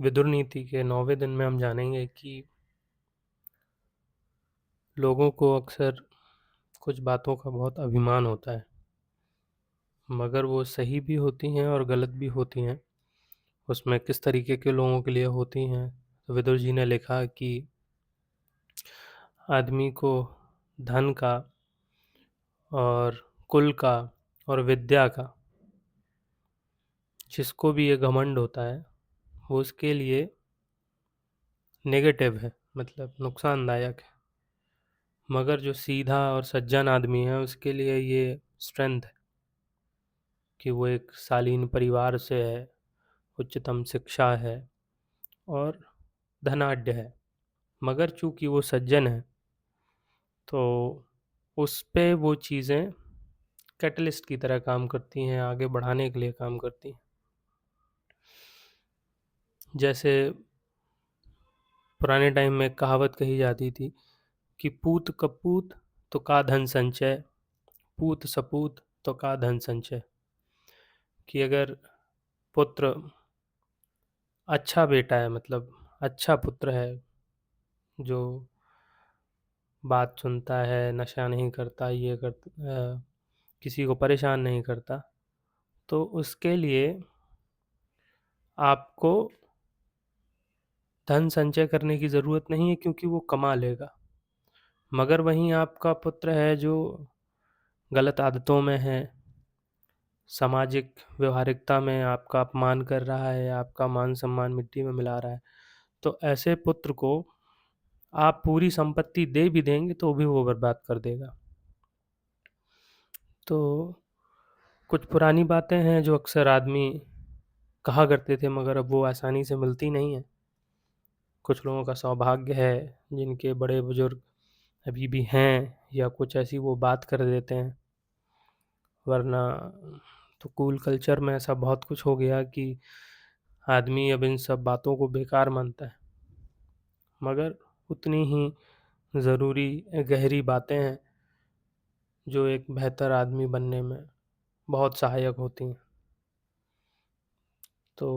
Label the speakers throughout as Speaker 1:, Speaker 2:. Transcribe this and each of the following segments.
Speaker 1: विदुर नीति के 9वें दिन में हम जानेंगे कि लोगों को अक्सर कुछ बातों का बहुत अभिमान होता है, मगर वो सही भी होती हैं और गलत भी होती हैं। उसमें किस तरीके के लोगों के लिए होती हैं। तो विदुर जी ने लिखा कि आदमी को धन का और कुल का और विद्या का, जिसको भी ये घमंड होता है, वो उसके लिए नेगेटिव है, मतलब नुकसानदायक है। मगर जो सीधा और सज्जन आदमी है उसके लिए ये स्ट्रेंथ है कि वो एक शालीन परिवार से है, उच्चतम शिक्षा है और धनाढ्य है। मगर चूंकि वो सज्जन है तो उस पे वो चीज़ें कैटलिस्ट की तरह काम करती हैं, आगे बढ़ाने के लिए काम करती हैं। जैसे पुराने टाइम में एक कहावत कही जाती थी कि पूत कपूत तो का धन संचय, पूत सपूत तो का धन संचय। कि अगर पुत्र अच्छा बेटा है, मतलब अच्छा पुत्र है, जो बात सुनता है, नशा नहीं करता, किसी को परेशान नहीं करता, तो उसके लिए आपको धन संचय करने की ज़रूरत नहीं है, क्योंकि वो कमा लेगा। मगर वहीं आपका पुत्र है जो गलत आदतों में है, सामाजिक व्यवहारिकता में आपका अपमान कर रहा है, आपका मान सम्मान मिट्टी में मिला रहा है, तो ऐसे पुत्र को आप पूरी संपत्ति दे भी देंगे तो भी वो बर्बाद कर देगा। तो कुछ पुरानी बातें हैं जो अक्सर आदमी कहा करते थे, मगर अब वो आसानी से मिलती नहीं है। कुछ लोगों का सौभाग्य है जिनके बड़े बुजुर्ग अभी भी हैं, या कुछ ऐसी वो बात कर देते हैं, वरना तो कूल कल्चर में ऐसा बहुत कुछ हो गया कि आदमी अब इन सब बातों को बेकार मानता है। मगर उतनी ही ज़रूरी गहरी बातें हैं जो एक बेहतर आदमी बनने में बहुत सहायक होती हैं। तो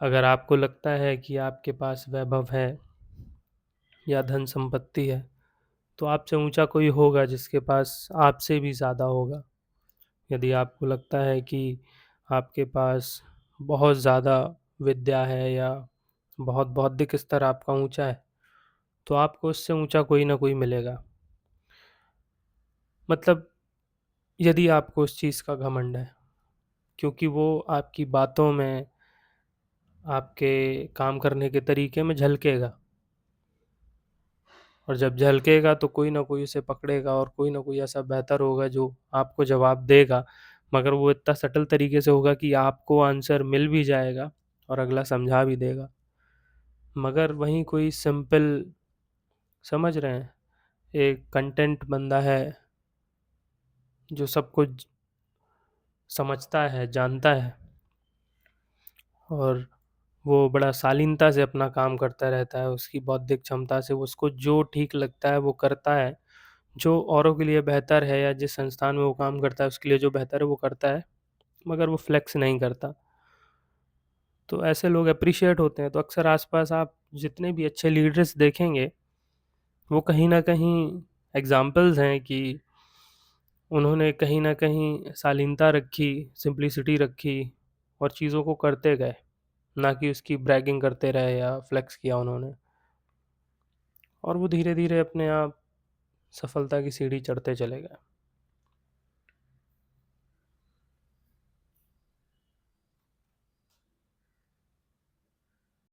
Speaker 1: अगर आपको लगता है कि आपके पास वैभव है या धन संपत्ति है, तो आपसे ऊंचा कोई होगा जिसके पास आपसे भी ज़्यादा होगा। यदि आपको लगता है कि आपके पास बहुत ज़्यादा विद्या है या बहुत बौद्धिक स्तर आपका ऊंचा है, तो आपको उससे ऊंचा कोई ना कोई मिलेगा। मतलब यदि आपको उस चीज़ का घमंड है, क्योंकि वो आपकी बातों में, आपके काम करने के तरीके में झलकेगा। और जब झलकेगा तो कोई ना कोई उसे पकड़ेगा और कोई ना कोई ऐसा बेहतर होगा जो आपको जवाब देगा, मगर वो इतना सटल तरीके से होगा कि आपको आंसर मिल भी जाएगा और अगला समझा भी देगा। मगर वहीं कोई सिंपल, समझ रहे हैं, एक कंटेंट बंदा है जो सब कुछ समझता है, जानता है, और वो बड़ा शालीनता से अपना काम करता रहता है, उसकी बौद्धिक क्षमता से उसको जो ठीक लगता है वो करता है, जो औरों के लिए बेहतर है या जिस संस्थान में वो काम करता है उसके लिए जो बेहतर है वो करता है, मगर वो फ्लेक्स नहीं करता। तो ऐसे लोग अप्रिशिएट होते हैं। तो अक्सर आसपास आप जितने भी अच्छे लीडर्स देखेंगे, वो कहीं ना कहीं एग्जाम्पल्स हैं कि उन्होंने कहीं ना कहीं शालीनता रखी, सिंप्लिसिटी रखी और चीज़ों को करते गए, ना कि उसकी ब्रैगिंग करते रहे या फ्लेक्स किया उन्होंने। और वो धीरे धीरे अपने आप सफलता की सीढ़ी चढ़ते चले गए।